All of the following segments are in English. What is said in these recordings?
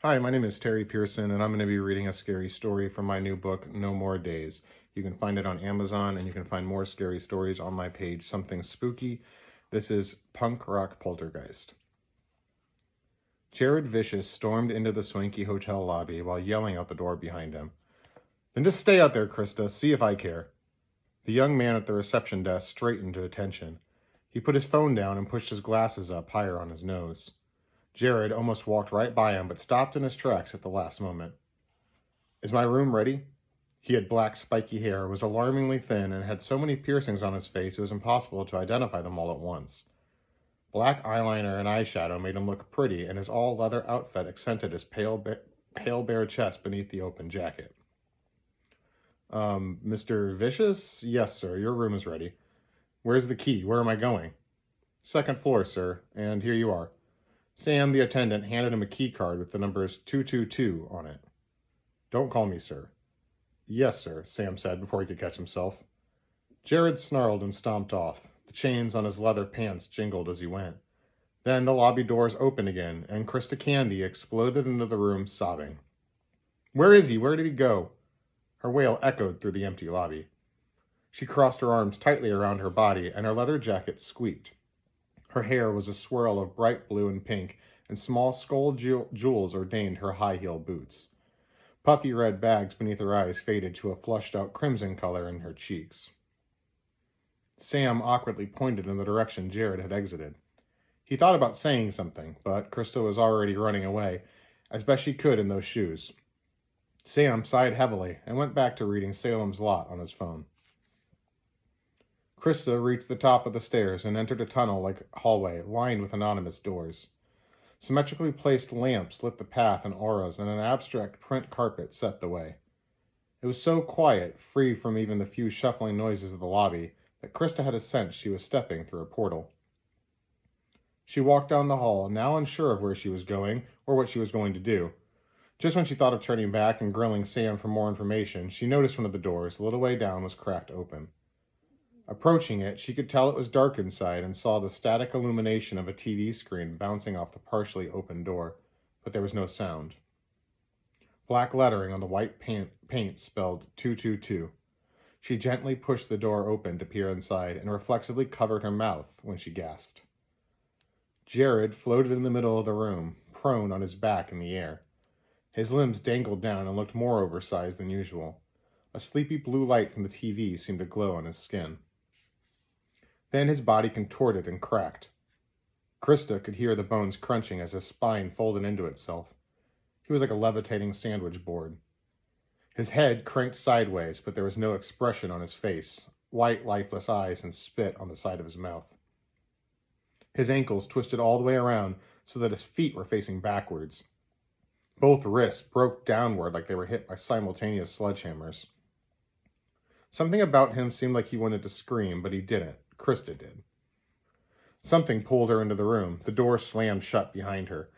Hi, my name is Terry Pearson, and I'm going to be reading a scary story from my new book, No More Days. You can find it on Amazon, and you can find more scary stories on my page, Something Spooky. This is Punk Rock Poltergeist. Jared Vicious stormed into the swanky hotel lobby while yelling out the door behind him. Then just stay out there, Krista. See if I care. The young man at the reception desk straightened to attention. He put his phone down and pushed his glasses up higher on his nose. Jared almost walked right by him, but stopped in his tracks at the last moment. Is my room ready? He had black, spiky hair, was alarmingly thin, and had so many piercings on his face it was impossible to identify them all at once. Black eyeliner and eyeshadow made him look pretty, and his all-leather outfit accented his pale bare chest beneath the open jacket. Mr. Vicious? Yes, sir, your room is ready. Where's the key? Where am I going? Second floor, sir, and here you are. Sam, the attendant, handed him a key card with the numbers 222 on it. Don't call me sir. Yes, sir, Sam said before he could catch himself. Jared snarled and stomped off. The chains on his leather pants jingled as he went. Then the lobby doors opened again, and Krista Candy exploded into the room sobbing. Where is he? Where did he go? Her wail echoed through the empty lobby. She crossed her arms tightly around her body, and her leather jacket squeaked. Her hair was a swirl of bright blue and pink, and small skull jewels ordained her high-heel boots. Puffy red bags beneath her eyes faded to a flushed-out crimson color in her cheeks. Sam awkwardly pointed in the direction Jared had exited. He thought about saying something, but Krista was already running away, as best she could in those shoes. Sam sighed heavily and went back to reading Salem's Lot on his phone. Krista reached the top of the stairs and entered a tunnel-like hallway lined with anonymous doors. Symmetrically placed lamps lit the path in auras, and an abstract print carpet set the way. It was so quiet, free from even the few shuffling noises of the lobby, that Krista had a sense she was stepping through a portal. She walked down the hall, now unsure of where she was going or what she was going to do. Just when she thought of turning back and grilling Sam for more information, she noticed one of the doors, a little way down, was cracked open. Approaching it, she could tell it was dark inside and saw the static illumination of a TV screen bouncing off the partially open door, but there was no sound. Black lettering on the white paint spelled 222. She gently pushed the door open to peer inside and reflexively covered her mouth when she gasped. Jared floated in the middle of the room, prone on his back in the air. His limbs dangled down and looked more oversized than usual. A sleepy blue light from the TV seemed to glow on his skin. Then his body contorted and cracked. Krista could hear the bones crunching as his spine folded into itself. He was like a levitating sandwich board. His head cranked sideways, but there was no expression on his face, white, lifeless eyes and spit on the side of his mouth. His ankles twisted all the way around so that his feet were facing backwards. Both wrists broke downward like they were hit by simultaneous sledgehammers. Something about him seemed like he wanted to scream, but he didn't. Krista did. Something pulled her into the room. The door slammed shut behind her.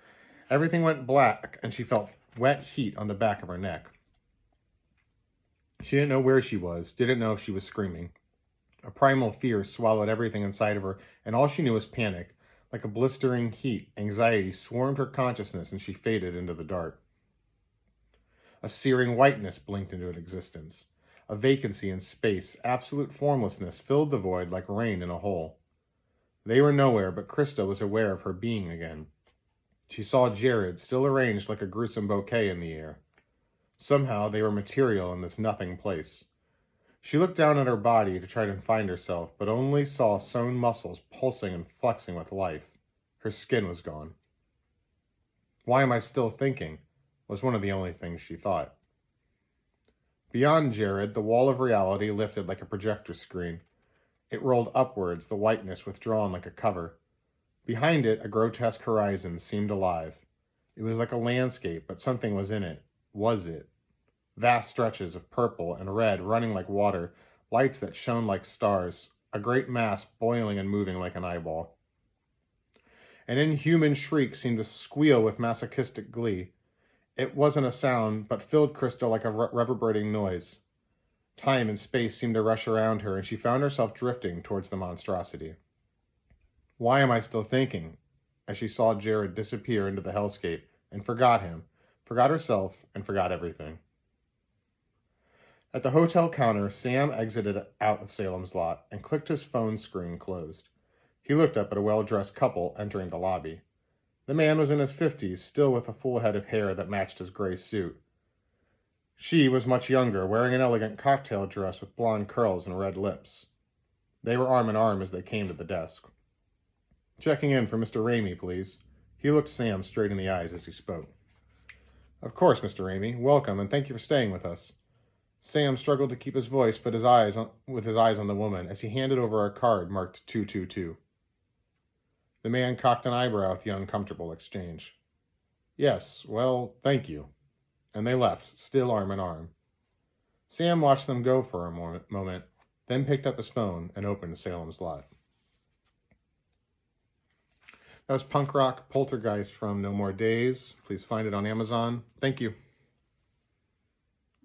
Everything went black, and she felt wet heat on the back of her neck. She didn't know where she was, didn't know if she was screaming. A primal fear swallowed everything inside of her, and all she knew was panic. Like a blistering heat, anxiety swarmed her consciousness, and she faded into the dark. A searing whiteness blinked into existence. A vacancy in space, absolute formlessness, filled the void like rain in a hole. They were nowhere, but Krista was aware of her being again. She saw Jared, still arranged like a gruesome bouquet in the air. Somehow they were material in this nothing place. She looked down at her body to try to find herself, but only saw sewn muscles pulsing and flexing with life. Her skin was gone. Why am I still thinking? Was one of the only things she thought. Beyond Jared, the wall of reality lifted like a projector screen. It rolled upwards, the whiteness withdrawn like a cover. Behind it, a grotesque horizon seemed alive. It was like a landscape, but something was in it. Was it? Vast stretches of purple and red running like water, lights that shone like stars, a great mass boiling and moving like an eyeball. An inhuman shriek seemed to squeal with masochistic glee. It wasn't a sound, but filled Krista like a reverberating noise. Time and space seemed to rush around her, and she found herself drifting towards the monstrosity. Why am I still thinking? As she saw Jared disappear into the hellscape, and forgot him, forgot herself, and forgot everything. At the hotel counter, Sam exited out of Salem's Lot and clicked his phone screen closed. He looked up at a well-dressed couple entering the lobby. The man was in his 50s, still with a full head of hair that matched his gray suit. She was much younger, wearing an elegant cocktail dress with blonde curls and red lips. They were arm in arm as they came to the desk. "Checking in for Mr. Ramey, please." He looked Sam straight in the eyes as he spoke. "Of course, Mr. Ramey. Welcome, and thank you for staying with us." Sam struggled to keep his voice, but his eyes on the woman as he handed over a card marked 222. The man cocked an eyebrow at the uncomfortable exchange. "Yes, well, thank you." And they left, still arm in arm. Sam watched them go for a moment, then picked up his phone and opened Salem's Lot. That was punk rock Poltergeist from No More Days. Please find it on Amazon. Thank you.